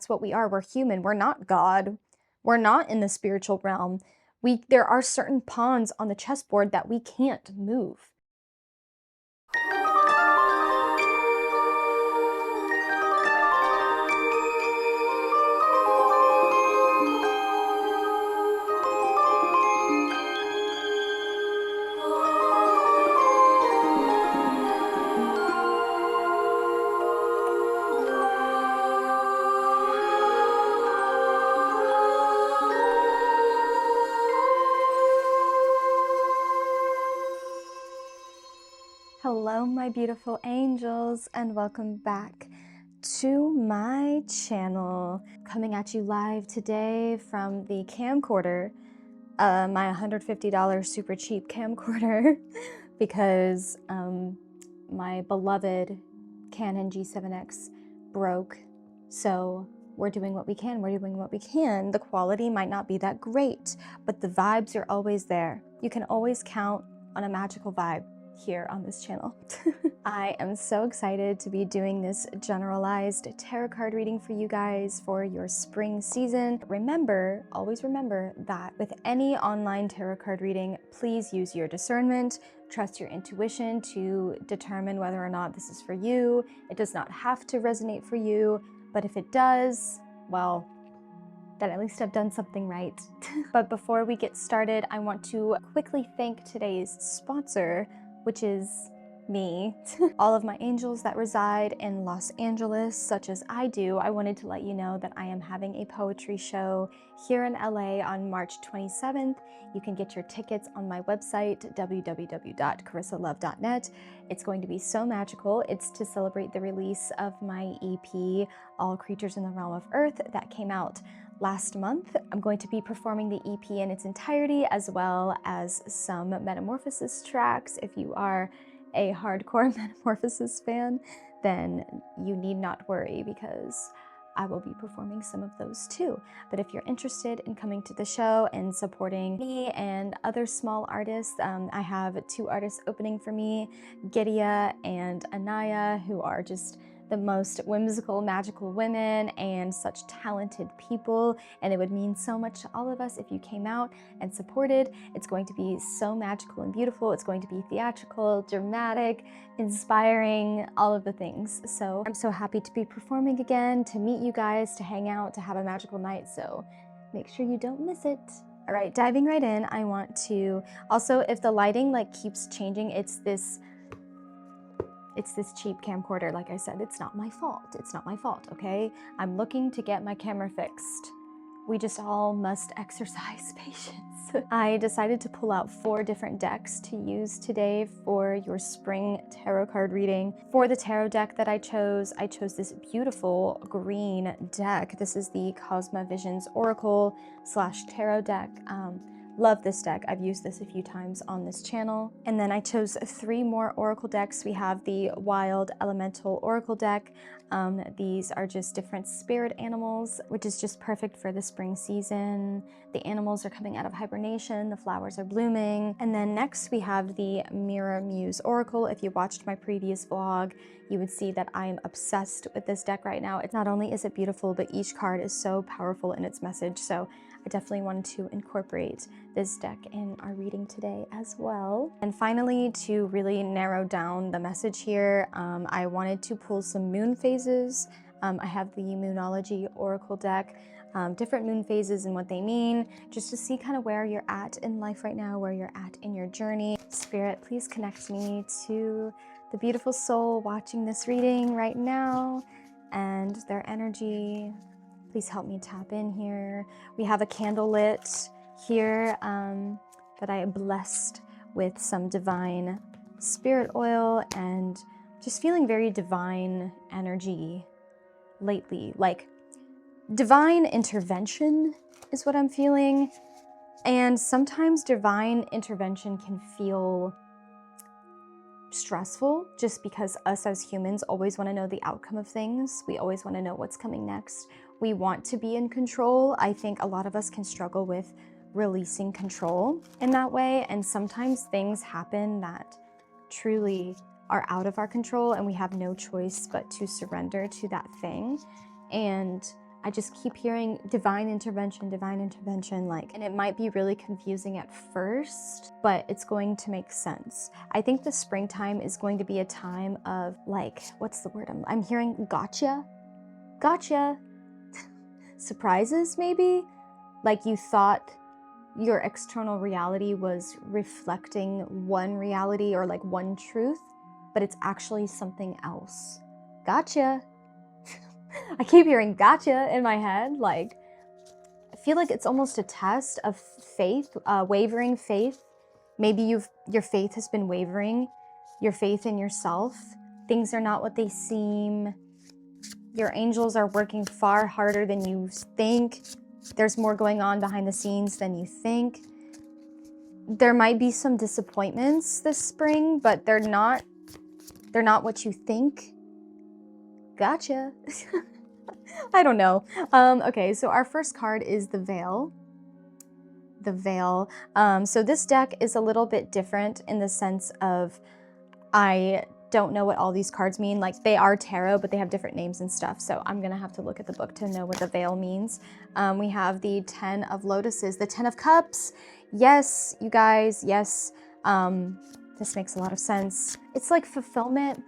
That's what we are. We're human. We're not God. We're not in the spiritual realm. There are certain pawns on the chessboard that we can't move. Hello, my beautiful angels, and welcome back to my channel. Coming at you live today from the camcorder, my $150 super cheap camcorder, because my beloved Canon G7X broke. So we're doing what we can. We're doing what we can. The quality might not be that great, but the vibes are always there. You can always count on a magical vibe here on this channel. I am so excited to be doing this generalized tarot card reading for you guys for your spring season. Remember, always remember that with any online tarot card reading, please use your discernment, trust your intuition to determine whether or not this is for you. It does not have to resonate for you, but if it does, well, then at least I've done something right. But before we get started, I want to quickly thank today's sponsor, which is me. All of my angels that reside in Los Angeles, such as I do, I wanted to let you know that I am having a poetry show here in LA on March 27th. You can get your tickets on my website, www.karissalove.net. It's going to be so magical. It's to celebrate the release of my EP, All Creatures in the Realm of Earth, that came out last month. I'm going to be performing the EP in its entirety, as well as some Metamorphosis tracks. If you are a hardcore Metamorphosis fan, then you need not worry, because I will be performing some of those too. But if you're interested in coming to the show and supporting me and other small artists, I have 2 artists opening for me, Gidia and Anaya, who are just the most whimsical, magical women and such talented people, and it would mean so much to all of us if you came out and supported. It's going to be so magical and beautiful. It's going to be theatrical, dramatic, inspiring, all of the things. So I'm so happy to be performing again, to meet you guys, to hang out, to have a magical night, so make sure you don't miss it. All right, diving right in, I want to also, if the lighting keeps changing, it's this cheap camcorder. Like I said, it's not my fault. It's not my fault, okay? I'm looking to get my camera fixed. We just all must exercise patience. I decided to pull out 4 different decks to use today for your spring tarot card reading. For the tarot deck that I chose this beautiful green deck. This is the Cosma Visions Oracle / tarot deck. Love this deck. I've used this a few times on this channel. And then I chose 3 more Oracle decks. We have the Wild Elemental Oracle deck. These are just different spirit animals, which is just perfect for the spring season. The animals are coming out of hibernation, the flowers are blooming. And then next we have the Mirror Muse Oracle. If you watched my previous vlog, you would see that I am obsessed with this deck right now. It's not only is it beautiful, but each card is so powerful in its message. So I definitely wanted to incorporate this deck in our reading today as well. And finally, to really narrow down the message here, I wanted to pull some moon phases. I have the Moonology Oracle deck, different moon phases and what they mean, just to see kind of where you're at in life right now, where you're at in your journey. Spirit, please connect me to the beautiful soul watching this reading right now and their energy. Please help me tap in here. We have a candle lit here that I am blessed with some divine spirit oil, and just feeling very divine energy lately. Like divine intervention is what I'm feeling. And sometimes divine intervention can feel stressful, just because us as humans always want to know the outcome of things. We always want to know what's coming next. We want to be in control. I think a lot of us can struggle with releasing control in that way, and sometimes things happen that truly are out of our control and we have no choice but to surrender to that thing. And I just keep hearing divine intervention, like, and it might be really confusing at first, but it's going to make sense. I think the springtime is going to be a time of, like, what's the word? I'm hearing gotcha. Surprises, maybe? Like you thought your external reality was reflecting one reality or like one truth, but it's actually something else. Gotcha. I keep hearing gotcha in my head. Like, I feel like it's almost a test of faith, wavering faith. Maybe your faith has been wavering, your faith in yourself. Things are not what they seem. Your angels are working far harder than you think. There's more going on behind the scenes than you think. There might be some disappointments this spring, but they're not what you think. Gotcha. I don't know. Okay, so our first card is the Veil. The Veil. So this deck is a little bit different in the sense of I don't know what all these cards mean. Like, they are tarot, but they have different names and stuff. So I'm gonna have to look at the book to know what the Veil means. We have the 10 of Lotuses, the 10 of Cups. Yes, you guys, yes. This makes a lot of sense. It's like fulfillment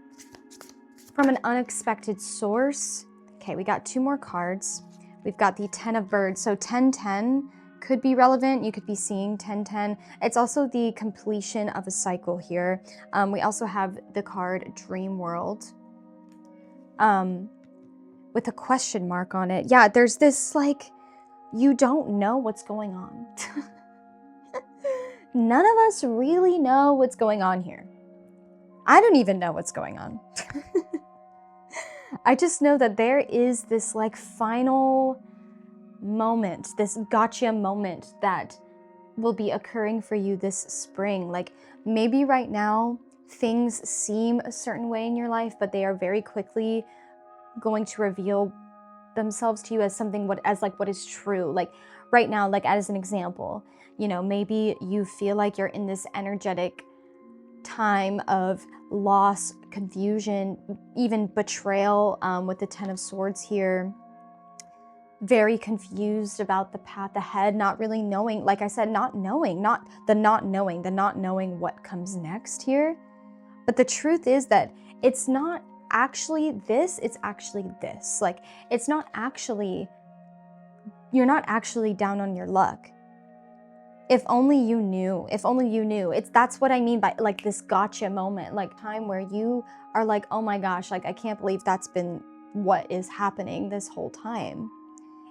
from an unexpected source. Okay, we got 2 more cards. We've got the 10 of Birds. So 10-10 could be relevant. You could be seeing 10-10. It's also the completion of a cycle here. We also have the card Dream World with a question mark on it. Yeah, there's this, like, you don't know what's going on. None of us really know what's going on here. I don't even know what's going on. I just know that there is this, like, final moment, this gotcha moment that will be occurring for you this spring. Like, maybe right now things seem a certain way in your life, but they are very quickly going to reveal themselves to you as something what is true. Like right now, like as an example, you know, maybe you feel like you're in this energetic time of loss, confusion, even betrayal, with the 10 of Swords here. Very confused about the path ahead, not really knowing, like I said, not knowing what comes next here. But the truth is that it's not actually this, it's actually this. Like, it's not actually, you're not actually down on your luck. If only you knew, that's what I mean by like this gotcha moment, like time where you are like, oh my gosh, like I can't believe that's been what is happening this whole time.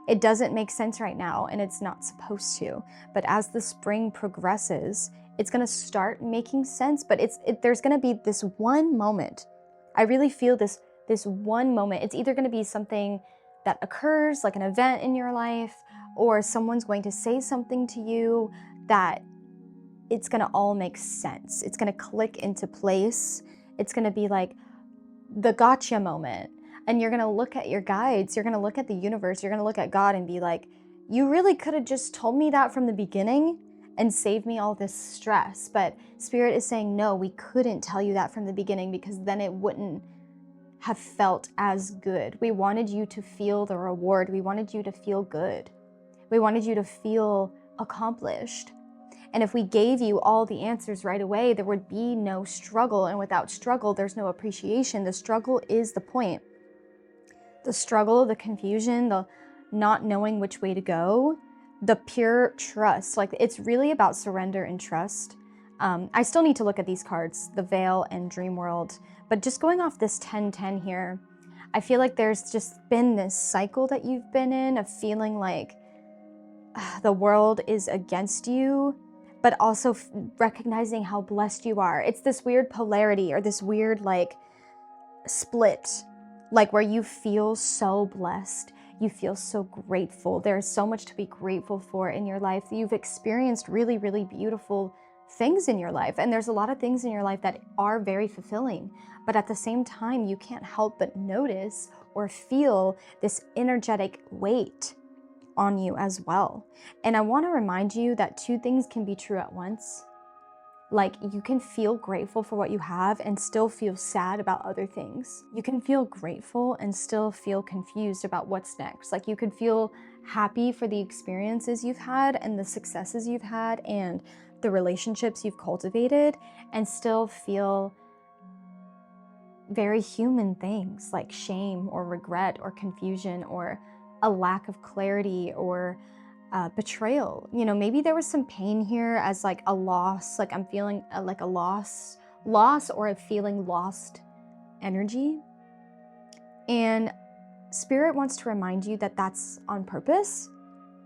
It doesn't make sense right now, and it's not supposed to. But as the spring progresses, it's gonna start making sense, but there's gonna be this one moment. I really feel this one moment. It's either gonna be something that occurs, like an event in your life, or someone's going to say something to you that it's gonna all make sense. It's gonna click into place. It's gonna be like the gotcha moment. And you're gonna look at your guides, you're gonna look at the universe, you're gonna look at God and be like, you really could have just told me that from the beginning and saved me all this stress. But Spirit is saying, no, we couldn't tell you that from the beginning because then it wouldn't have felt as good. We wanted you to feel the reward. We wanted you to feel good. We wanted you to feel accomplished. And if we gave you all the answers right away, there would be no struggle. And without struggle, there's no appreciation. The struggle is the point. The struggle, the confusion, the not knowing which way to go, the pure trust. Like, it's really about surrender and trust. I still need to look at these cards, the Veil and Dream World. But just going off this 10-10 here, I feel like there's just been this cycle that you've been in of feeling like the world is against you, but also recognizing how blessed you are. It's this weird polarity or this weird like split, like where you feel so blessed, you feel so grateful. There's so much to be grateful for in your life. You've experienced really, really beautiful things in your life. And there's a lot of things in your life that are very fulfilling. But at the same time, you can't help but notice or feel this energetic weight on you as well. And I want to remind you that 2 things can be true at once. Like, you can feel grateful for what you have and still feel sad about other things. You can feel grateful and still feel confused about what's next. Like, you could feel happy for the experiences you've had and the successes you've had and the relationships you've cultivated, and still feel very human things like shame or regret or confusion or a lack of clarity or betrayal. You know, maybe there was some pain here as like a loss, like I'm feeling like a loss or a feeling lost energy. And Spirit wants to remind you that that's on purpose.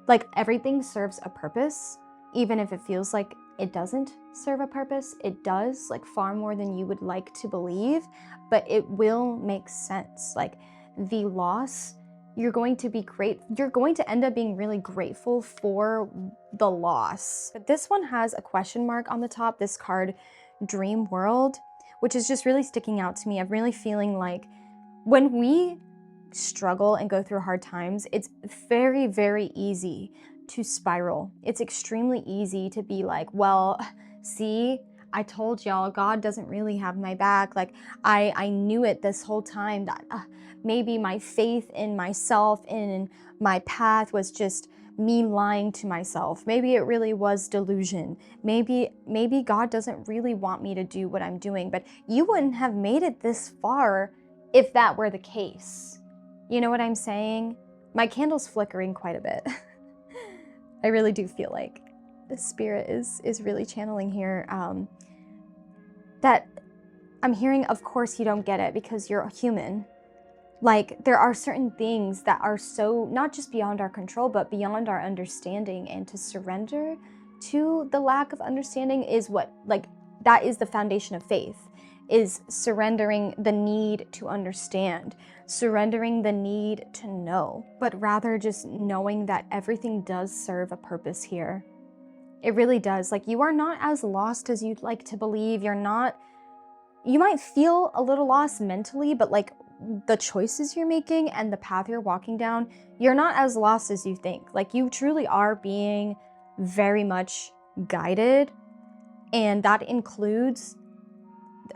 Like, everything serves a purpose, even if it feels like it doesn't serve a purpose. It does, like far more than you would like to believe, but it will make sense. Like, the loss, you're going to end up being really grateful for the loss. But this one has a question mark on the top, this card, Dream World, which is just really sticking out to me. I'm really feeling like when we struggle and go through hard times, it's very, very easy to spiral. It's extremely easy to be like, well, see, I told y'all, God doesn't really have my back. Like, I knew it this whole time that maybe my faith in myself and in my path was just me lying to myself. Maybe it really was delusion. Maybe God doesn't really want me to do what I'm doing. But you wouldn't have made it this far if that were the case. You know what I'm saying? My candle's flickering quite a bit. I really do feel like the Spirit is really channeling here. That I'm hearing, of course you don't get it because you're a human. Like, there are certain things that are so not just beyond our control, but beyond our understanding, and to surrender to the lack of understanding is what, like, that is the foundation of faith, is surrendering the need to understand, surrendering the need to know, but rather just knowing that everything does serve a purpose here. It really does. Like, you are not as lost as you'd like to believe. You might feel a little lost mentally, but like the choices you're making and the path you're walking down, you're not as lost as you think. Like, you truly are being very much guided, and that includes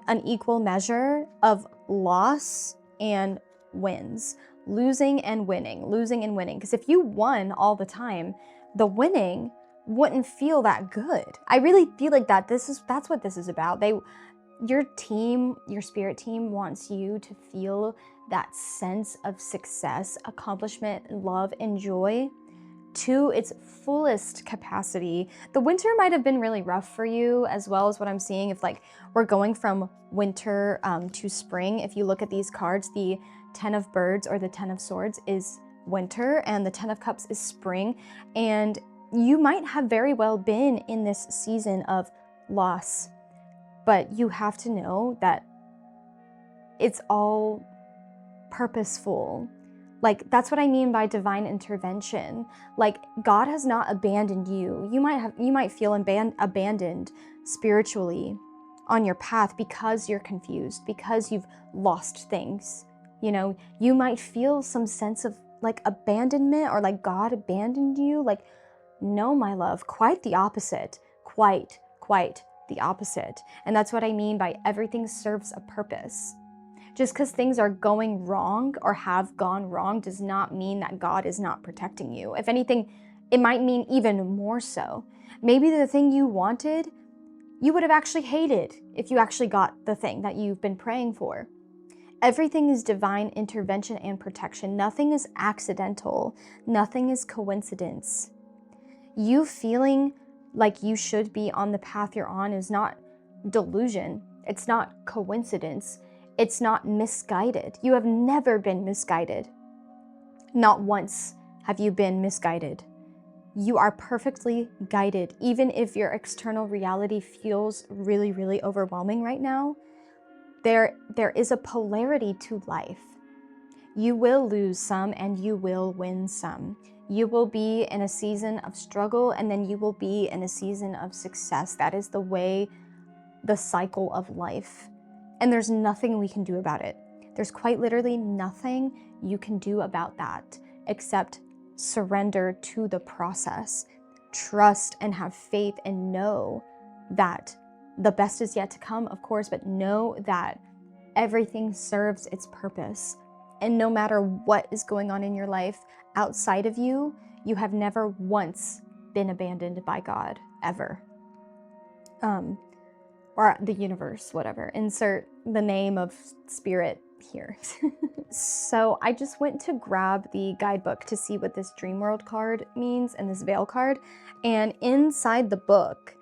an equal measure of loss and wins, losing and winning. Because if you won all the time, the winning wouldn't feel that good. I really feel like that's what this is about. Your team, your spirit team, wants you to feel that sense of success, accomplishment, love, and joy to its fullest capacity. The winter might have been really rough for you, as well as what I'm seeing. If like we're going from winter to spring, if you look at these cards, the 10 of Birds or the 10 of Swords is winter, and the 10 of Cups is spring. And you might have very well been in this season of loss, but you have to know that it's all purposeful. Like, that's what I mean by divine intervention. Like, God has not abandoned you. You might feel abandoned spiritually on your path because you're confused, because you've lost things. You know, you might feel some sense of like abandonment, or like God abandoned you. Like, no, my love, quite the opposite. Quite the opposite. And that's what I mean by everything serves a purpose. Just because things are going wrong or have gone wrong does not mean that God is not protecting you. If anything, it might mean even more so. Maybe the thing you wanted, you would have actually hated if you actually got the thing that you've been praying for. Everything is divine intervention and protection. Nothing is accidental. Nothing is coincidence. You feeling like you should be on the path you're on is not delusion. It's not coincidence. It's not misguided. You have never been misguided. Not once have you been misguided. You are perfectly guided. Even if your external reality feels really, really overwhelming right now, there is a polarity to life. You will lose some and you will win some. You will be in a season of struggle, and then you will be in a season of success. That is the way, the cycle of life. And there's nothing we can do about it. There's quite literally nothing you can do about that except surrender to the process. Trust and have faith and know that The best is yet to come, of course, but know that everything serves its purpose. And no matter what is going on in your life outside of you, you have never once been abandoned by God, ever. Or the universe, whatever. Insert the name of spirit here. So I just went to grab the guidebook to see what this Dream World card means and this Veil card. And inside the book,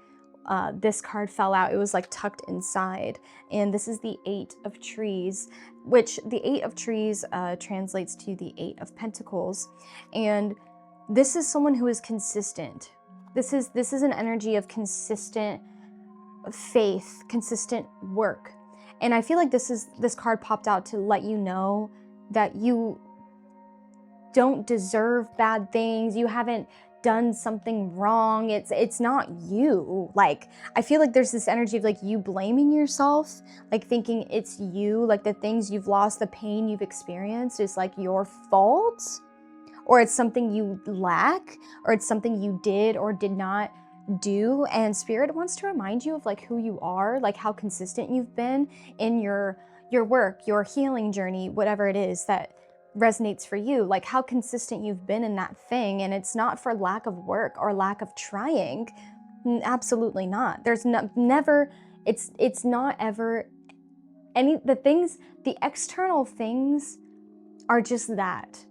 this card fell out. It was like tucked inside. And this is the 8 of Trees, which the 8 of Trees translates to the 8 of Pentacles. And this is someone who is consistent. This is an energy of consistent faith, consistent work. And I feel like this card popped out to let you know that you don't deserve bad things. You haven't done something wrong. It's not you. Like, I feel like there's this energy of like you blaming yourself, like thinking it's you, like the things you've lost, the pain you've experienced is like your fault, or it's something you lack, or it's something you did or did not do. And Spirit wants to remind you of like who you are, like how consistent you've been in your work, your healing journey, whatever it is that resonates for you, like how consistent you've been in that thing. And it's not for lack of work or lack of trying. Absolutely not. There's never, it's not ever the external things are just that.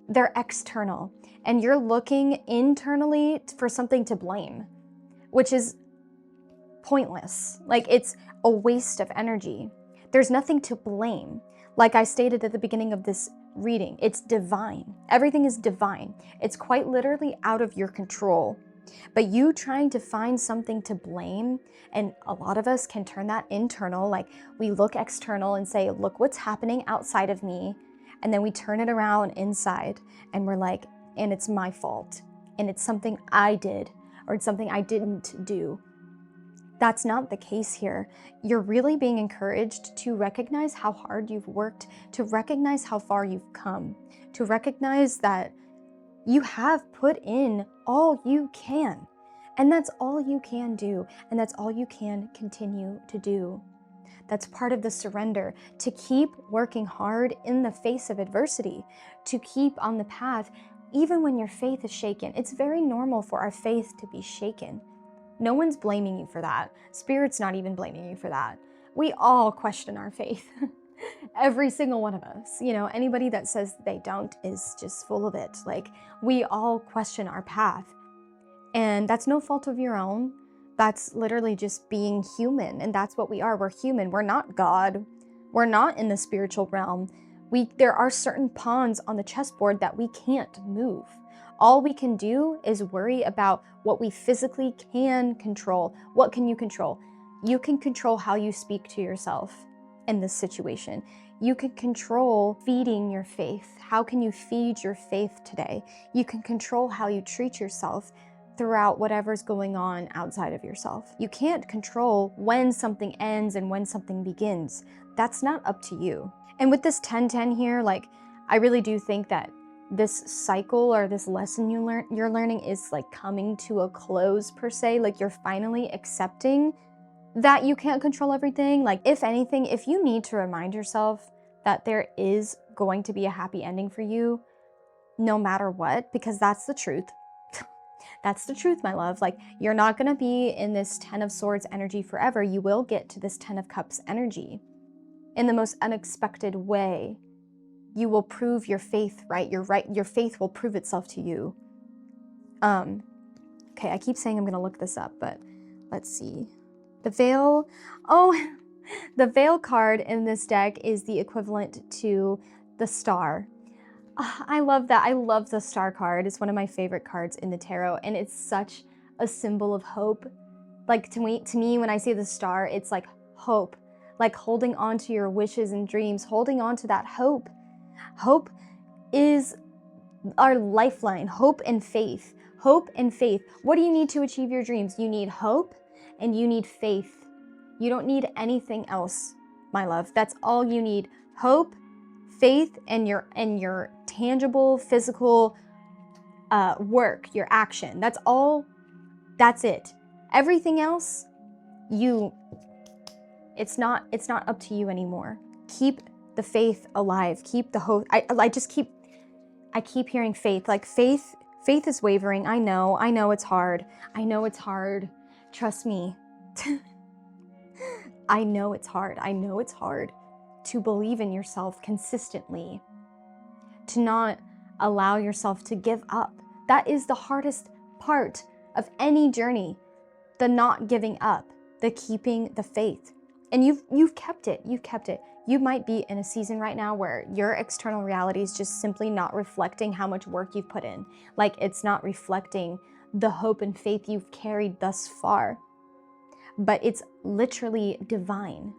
They're external, and you're looking internally for something to blame, which is pointless. Like, it's a waste of energy. There's nothing to blame. Like I stated at the beginning of this reading, it's divine. Everything is divine. It's quite literally out of your control. But you trying to find something to blame, and a lot of us can turn that internal, like we look external and say, look what's happening outside of me. And then we turn it around inside and we're like, and it's my fault. And it's something I did, or it's something I didn't do. That's not the case here. You're really being encouraged to recognize how hard you've worked, to recognize how far you've come, to recognize that you have put in all you can. And that's all you can do. And that's all you can continue to do. That's part of the surrender, to keep working hard in the face of adversity, to keep on the path, even when your faith is shaken. It's very normal for our faith to be shaken. No one's blaming you for that. Spirit's not even blaming you for that. We all question our faith. Every single one of us. You know, anybody that says they don't is just full of it. Like, we all question our path. And that's no fault of your own. That's literally just being human. And that's what we are. We're human. We're not God. We're not in the spiritual realm. There are certain pawns on the chessboard that we can't move. All we can do is worry about what we physically can control. What can you control? You can control how you speak to yourself in this situation. You can control feeding your faith. How can you feed your faith today? You can control how you treat yourself throughout whatever's going on outside of yourself. You can't control when something ends and when something begins. That's not up to you. And with this 10-10 here, like, I really do think that this cycle or this lesson you're learning is like coming to a close per se. Like, you're finally accepting that you can't control everything. Like, if anything, if you need to remind yourself that there is going to be a happy ending for you, no matter what, because that's the truth. That's the truth, my love. Like, you're not going to be in this 10 of Swords energy forever. You will get to this 10 of Cups energy in the most unexpected way. You will prove your faith right. Your faith will prove itself to you. Okay, I keep saying I'm going to look this up, but let's see. The Veil. Oh, the Veil card in this deck is the equivalent to the Star. I love that. I love the Star card. It's one of my favorite cards in the tarot, and it's such a symbol of hope. Like, to me, when I see the Star, it's like hope, like holding on to your wishes and dreams, holding on to that hope. Hope is our lifeline. Hope and faith. Hope and faith. What do you need to achieve your dreams? You need hope and you need faith. You don't need anything else, my love. That's all you need. Hope, faith, and your tangible physical work, your action. That's all. That's it. Everything else it's not up to you anymore. Keep the faith alive. Keep the hope. I keep hearing faith. Like faith is wavering. I know it's hard. I know it's hard. Trust me. I know it's hard. I know it's hard to believe in yourself consistently, to not allow yourself to give up. That is the hardest part of any journey, the not giving up, the keeping the faith. And you've kept it. You've kept it. You might be in a season right now where your external reality is just simply not reflecting how much work you've put in. Like it's not reflecting the hope and faith you've carried thus far. But it's literally divine.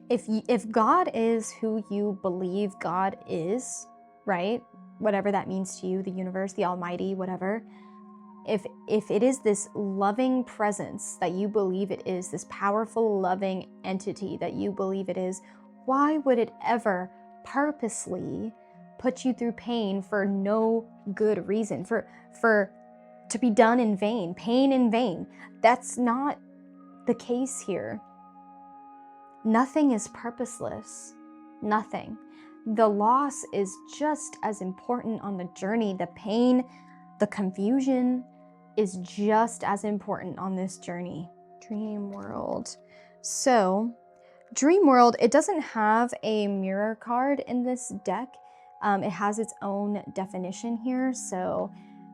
If God is who you believe God is, right? Whatever that means to you, the universe, the Almighty, whatever. If it is this loving presence that you believe it is, this powerful, loving entity that you believe it is, why would it ever purposely put you through pain for no good reason, to be done in vain, pain in vain? That's not the case here. Nothing is purposeless. Nothing. The loss is just as important on the journey. The pain, the confusion is just as important on this journey. Dream world. So, dream world, it doesn't have a mirror card in this deck. It has its own definition here. So,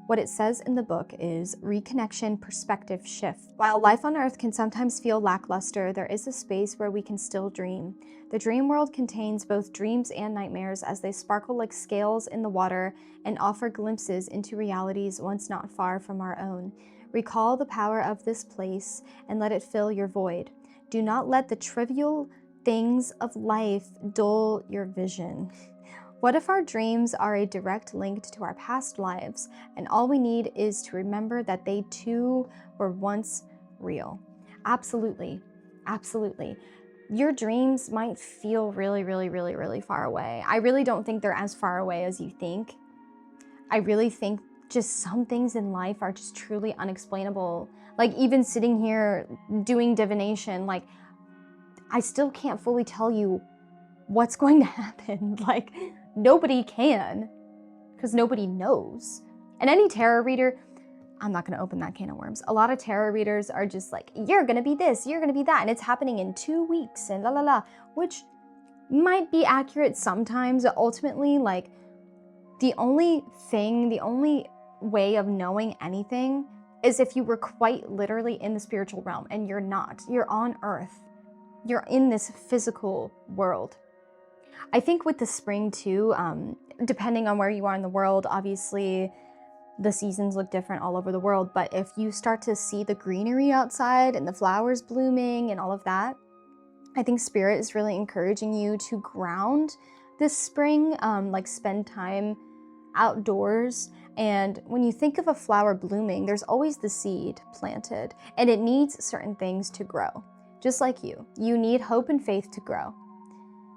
what it says in the book is reconnection, perspective shift. While life on Earth can sometimes feel lackluster, there is a space where we can still dream. The dream world contains both dreams and nightmares as they sparkle like scales in the water and offer glimpses into realities once not far from our own. Recall the power of this place and let it fill your void. Do not let the trivial things of life dull your vision. What if our dreams are a direct link to our past lives, and all we need is to remember that they too were once real? Absolutely, absolutely. Your dreams might feel really, really, really, really far away. I really don't think they're as far away as you think. I really think just some things in life are just truly unexplainable. Like even sitting here doing divination, like I still can't fully tell you what's going to happen. Like nobody can, because nobody knows. And any tarot reader, I'm not going to open that can of worms. A lot of tarot readers are just like, you're going to be this, you're going to be that, and it's happening in 2 weeks and la la la, which might be accurate sometimes. Ultimately, like the only way of knowing anything is if you were quite literally in the spiritual realm, and you're not. You're on Earth. You're in this physical world. I think with the spring too, depending on where you are in the world, obviously the seasons look different all over the world, but if you start to see the greenery outside and the flowers blooming and all of that, I think Spirit is really encouraging you to ground this spring, like spend time outdoors. And when you think of a flower blooming, there's always the seed planted, and it needs certain things to grow. Just like you need hope and faith to grow.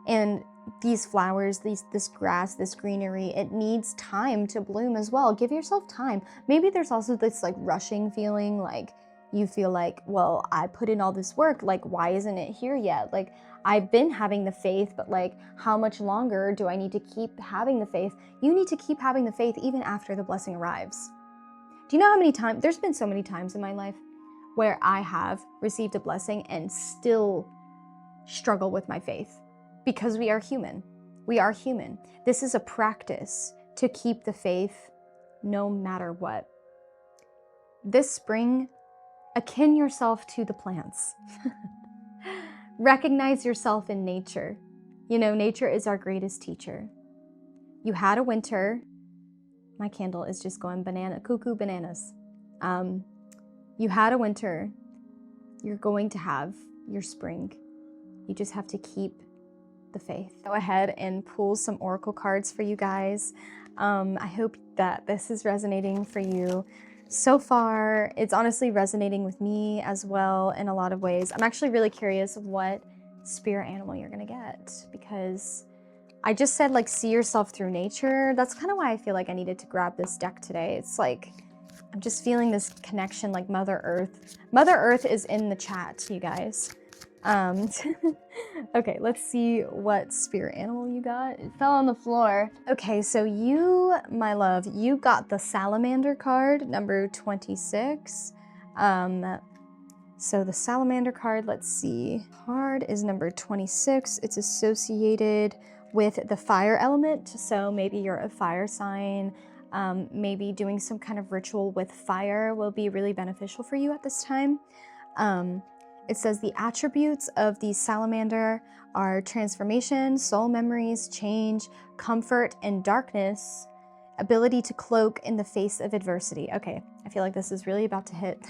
And these flowers, this grass, this greenery, it needs time to bloom as well. Give yourself time. Maybe there's also this like rushing feeling, like you feel like, well, I put in all this work, like why isn't it here yet? Like I've been having the faith, but like how much longer do I need to keep having the faith? You need to keep having the faith even after the blessing arrives. Do you know how many times, there's been so many times in my life where I have received a blessing and still struggle with my faith. Because we are human. We are human. This is a practice to keep the faith no matter what. This spring, akin yourself to the plants. Recognize yourself in nature. You know, nature is our greatest teacher. You had a winter. My candle is just going cuckoo bananas. You had a winter. You're going to have your spring. You just have to keep the faith. Go ahead and pull some oracle cards for you guys. I hope that this is resonating for you. So far, it's honestly resonating with me as well in a lot of ways. I'm actually really curious of what spirit animal you're gonna get, because I just said like see yourself through nature. That's kind of why I feel like I needed to grab this deck today. It's like I'm just feeling this connection like Mother Earth. Mother Earth is in the chat, you guys. Okay, let's see what spirit animal you got. It fell on the floor. Okay, so you, my love, you got the salamander card, number 26. So the salamander card, let's see. Card is number 26. It's associated with the fire element. So maybe you're a fire sign. Maybe doing some kind of ritual with fire will be really beneficial for you at this time. It says the attributes of the salamander are transformation, soul memories, change, comfort, and darkness, ability to cloak in the face of adversity. Okay, I feel like this is really about to hit.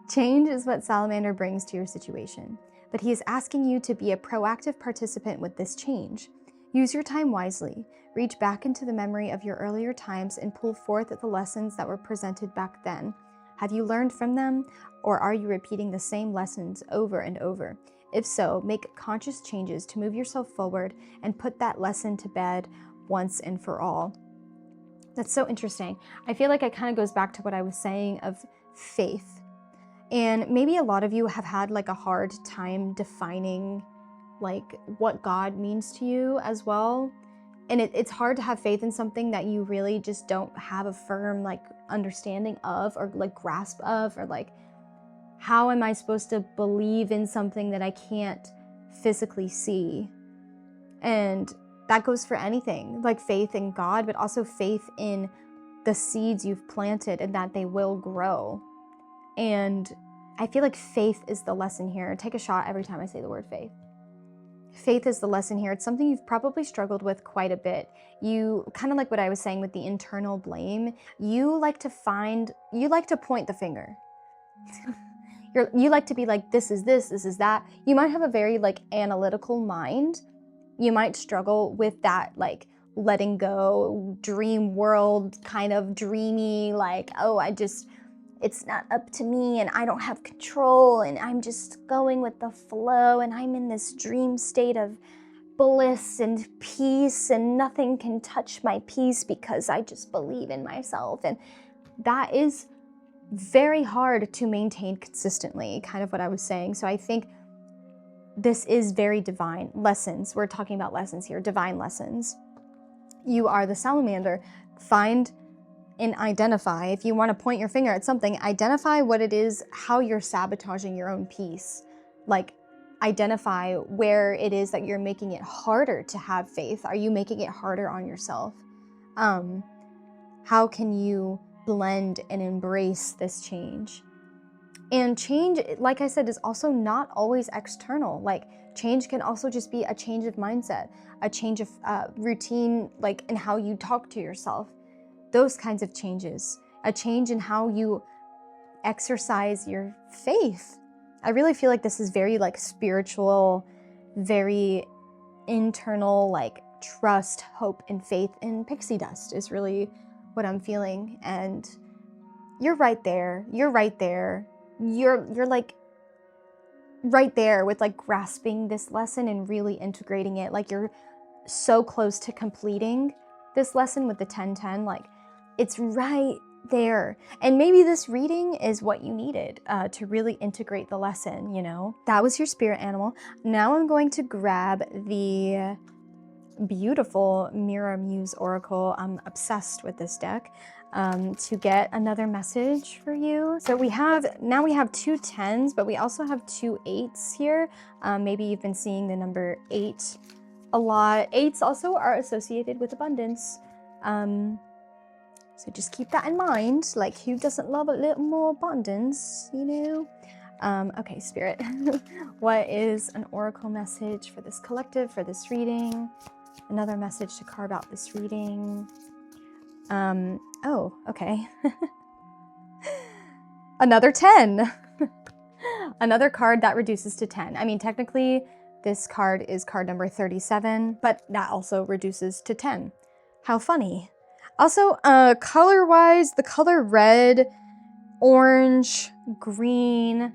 Change is what salamander brings to your situation, but he is asking you to be a proactive participant with this change. Use your time wisely. Reach back into the memory of your earlier times and pull forth the lessons that were presented back then. Have you learned from them, or are you repeating the same lessons over and over? If so, make conscious changes to move yourself forward and put that lesson to bed once and for all. That's so interesting. I feel like it kind of goes back to what I was saying of faith. And maybe a lot of you have had like a hard time defining like what God means to you as well. And it's hard to have faith in something that you really just don't have a firm like understanding of, or like grasp of, or like, how am I supposed to believe in something that I can't physically see? And that goes for anything, like faith in God, but also faith in the seeds you've planted and that they will grow. And I feel like faith is the lesson here. Take a shot every time I say the word faith. Faith is the lesson here. It's something you've probably struggled with quite a bit. You, kind of like what I was saying with the internal blame, you like to point the finger. You like to be like, this is this is that. You might have a very like analytical mind. You might struggle with that like letting go, dream world, kind of dreamy, like, oh, it's not up to me and I don't have control and I'm just going with the flow and I'm in this dream state of bliss and peace and nothing can touch my peace because I just believe in myself. And that is very hard to maintain consistently, kind of what I was saying. So I think this is very divine lessons. We're talking about lessons here, divine lessons. You are the salamander. Find and identify, if you want to point your finger at something, identify what it is, how you're sabotaging your own peace. Like, identify where it is that you're making it harder to have faith. Are you making it harder on yourself? How can you blend and embrace this change? And change, like I said, is also not always external. Like, change can also just be a change of mindset, a change of routine, like in how you talk to yourself. Those kinds of changes, a change in how you exercise your faith. I really feel like this is very like spiritual, very internal, like trust, hope, and faith in pixie dust is really what I'm feeling. And you're right there. You're right there. You're like right there with like grasping this lesson and really integrating it. Like, you're so close to completing this lesson with the 10-10. Like, it's right there. And maybe this reading is what you needed to really integrate the lesson, you know? That was your spirit animal. Now I'm going to grab the beautiful Mirror Muse Oracle. I'm obsessed with this deck. To get another message for you. So we have 2 10s, but we also have 2 8s here. Maybe you've been seeing the number 8 a lot. 8s also are associated with abundance. So just keep that in mind. Like, who doesn't love a little more abundance, you know? Okay, Spirit. What is an oracle message for this collective, for this reading? Another message to carve out this reading. Oh, okay. Another 10. Another card that reduces to 10. I mean, technically, this card is card number 37, but that also reduces to 10. How funny. Also, color-wise, the color red, orange, green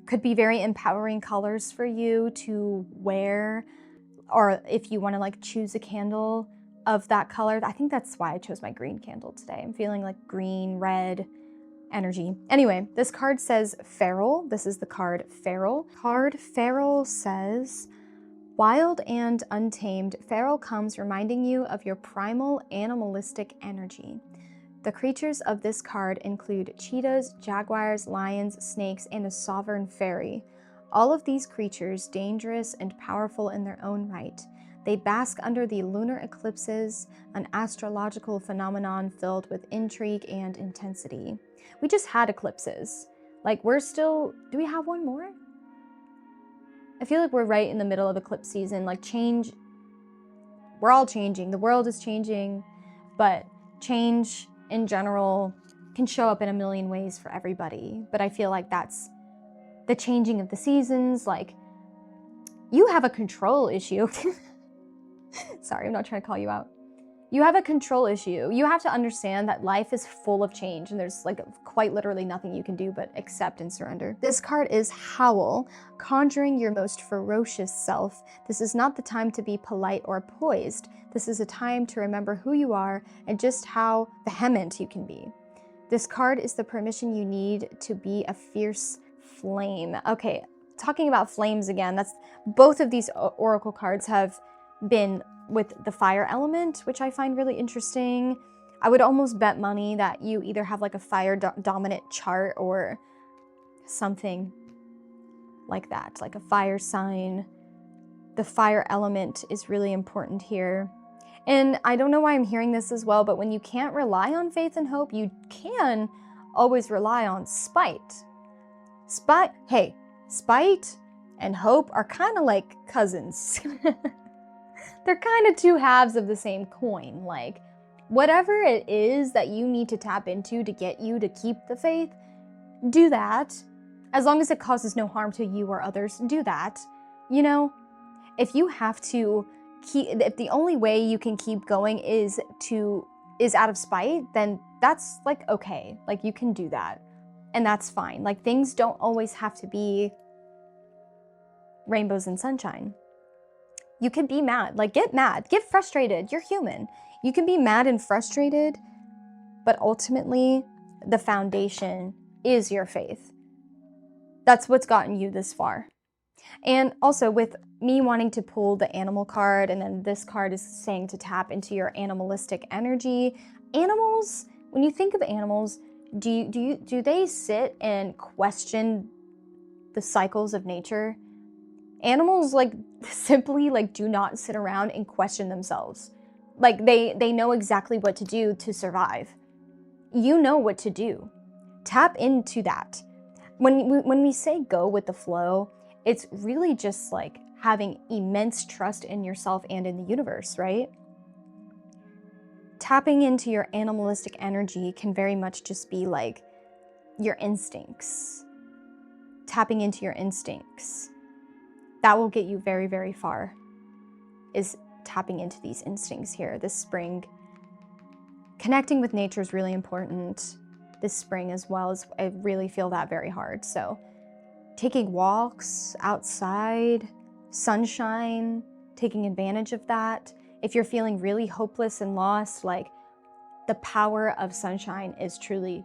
could be very empowering colors for you to wear, or if you want to like choose a candle of that color. I think that's why I chose my green candle today. I'm feeling like green, red, energy. Anyway, this card says feral. This is the card feral. Card feral says, wild and untamed, feral comes reminding you of your primal animalistic energy. The creatures of this card include cheetahs, jaguars, lions, snakes, and a sovereign fairy. All of these creatures, dangerous and powerful in their own right. They bask under the lunar eclipses, an astrological phenomenon filled with intrigue and intensity. We just had eclipses. Like, we're still, do we have one more? I feel like we're right in the middle of eclipse season. Like, change, we're all changing. The world is changing, but change in general can show up in a million ways for everybody. But I feel like that's the changing of the seasons. Like, you have a control issue. Sorry, I'm not trying to call you out. You have a control issue. You have to understand that life is full of change and there's like quite literally nothing you can do but accept and surrender. This card is Howl, conjuring your most ferocious self. This is not the time to be polite or poised. This is a time to remember who you are and just how vehement you can be. This card is the permission you need to be a fierce flame. Okay, talking about flames again, that's both of these oracle cards have been with the fire element, which I find really interesting. I would almost bet money that you either have like a fire dominant chart or something like that, like a fire sign. The fire element is really important here. And I don't know why I'm hearing this as well, but when you can't rely on faith and hope, you can always rely on spite. Spite and hope are kind of like cousins. They're kind of two halves of the same coin. Like, whatever it is that you need to tap into to get you to keep the faith, do that. As long as it causes no harm to you or others, do that. You know, if you have to if the only way you can keep going is out of spite, then that's like okay. Like, you can do that. And that's fine. Like, things don't always have to be rainbows and sunshine. You can be mad, like get mad, get frustrated, you're human. You can be mad and frustrated, but ultimately the foundation is your faith. That's what's gotten you this far. And also with me wanting to pull the animal card, and then this card is saying to tap into your animalistic energy. Animals, when you think of animals, do they sit and question the cycles of nature? Animals like simply like do not sit around and question themselves. Like they know exactly what to do to survive. You know what to do. Tap into that. When we say go with the flow, it's really just like having immense trust in yourself and in the universe, right? Tapping into your animalistic energy can very much just be like your instincts. Tapping into your instincts. That will get you very, very far, is tapping into these instincts here. This spring, connecting with nature is really important. This spring as well, as I really feel that very hard. So taking walks outside, sunshine, taking advantage of that. If you're feeling really hopeless and lost, like the power of sunshine is truly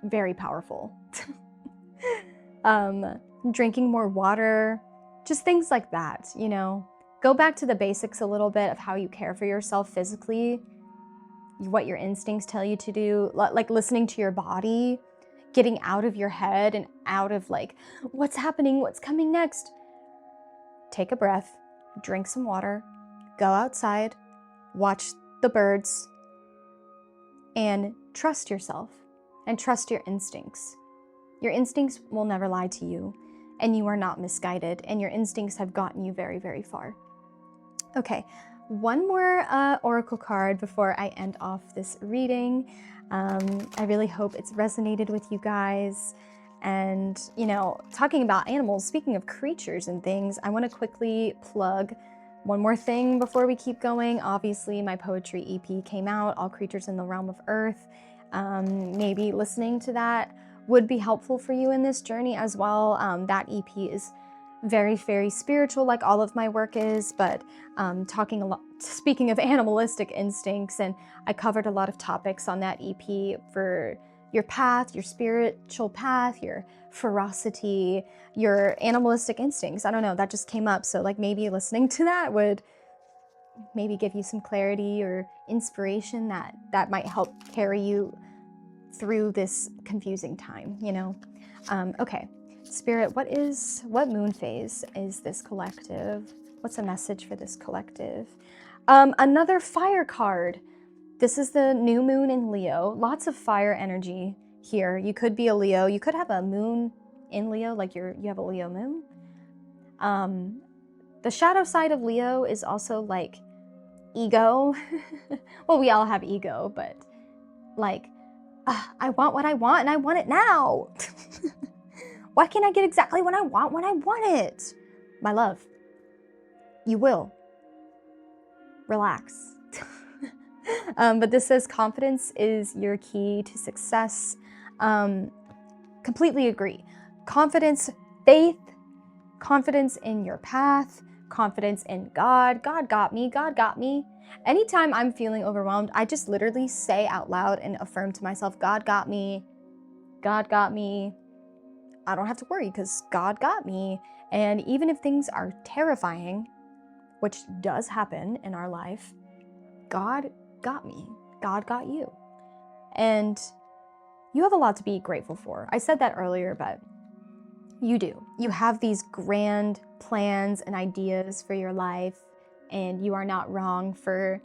very powerful. Drinking more water, just things like that, you know. Go back to the basics a little bit of how you care for yourself physically, what your instincts tell you to do, like listening to your body, getting out of your head and out of like, what's happening, what's coming next. Take a breath, drink some water, go outside, watch the birds, and trust yourself and trust your instincts. Your instincts will never lie to you. And you are not misguided, and your instincts have gotten you very, very far. Okay, one more oracle card before I end off this reading. I really hope it's resonated with you guys. And, you know, talking about animals, speaking of creatures and things, I want to quickly plug one more thing before we keep going. Obviously, my poetry EP came out, All Creatures in the Realm of Earth. Maybe listening to that would be helpful for you in this journey as well. That EP is very, very spiritual, like all of my work is, but speaking of animalistic instincts, and I covered a lot of topics on that EP for, your path, your spiritual path, your ferocity, your animalistic instincts. I don't know, that just came up. So like maybe listening to that would maybe give you some clarity or inspiration that might help carry you through this confusing time, you know? Okay, Spirit, what moon phase is this collective? What's a message for this collective? Another fire card. This is the new moon in Leo. Lots of fire energy here. You could be a Leo. You could have a moon in Leo, like you have a Leo moon. The shadow side of Leo is also like ego. Well, we all have ego, but like, I want what I want and I want it now. Why can't I get exactly what I want when I want it? My love, you will. Relax. But this says confidence is your key to success. Completely agree. Confidence, faith, confidence in your path, confidence in God. God got me. God got me. Anytime I'm feeling overwhelmed, I just literally say out loud and affirm to myself, God got me. God got me. I don't have to worry because God got me. And even if things are terrifying, which does happen in our life, God got me. God got you. And you have a lot to be grateful for. I said that earlier, but you do. You have these grand plans and ideas for your life, and you are not wrong for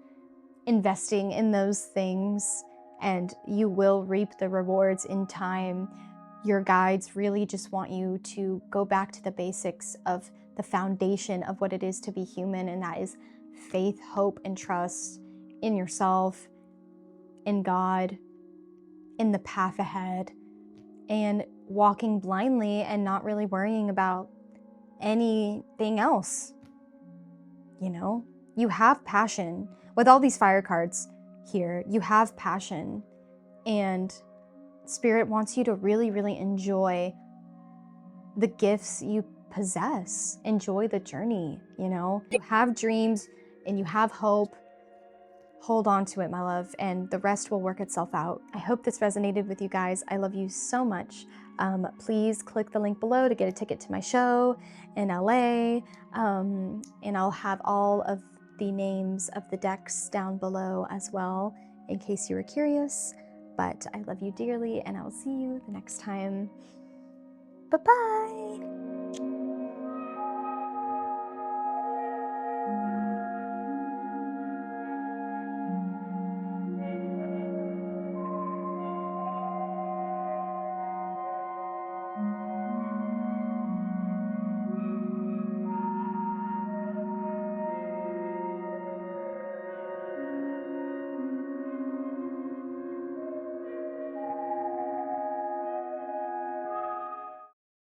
investing in those things, and you will reap the rewards in time. Your guides really just want you to go back to the basics of the foundation of what it is to be human, and that is faith, hope, and trust in yourself, in God, in the path ahead, and walking blindly and not really worrying about anything else. You know, you have passion. With all these fire cards here, you have passion, and Spirit wants you to really, really enjoy the gifts you possess. Enjoy the journey, you know? You have dreams and you have hope. Hold on to it, my love, and the rest will work itself out. I hope this resonated with you guys. I love you so much. Please click the link below to get a ticket to my show in LA, and I'll have all of the names of the decks down below as well, in case you were curious. But I love you dearly, and I will see you the next time. Bye-bye!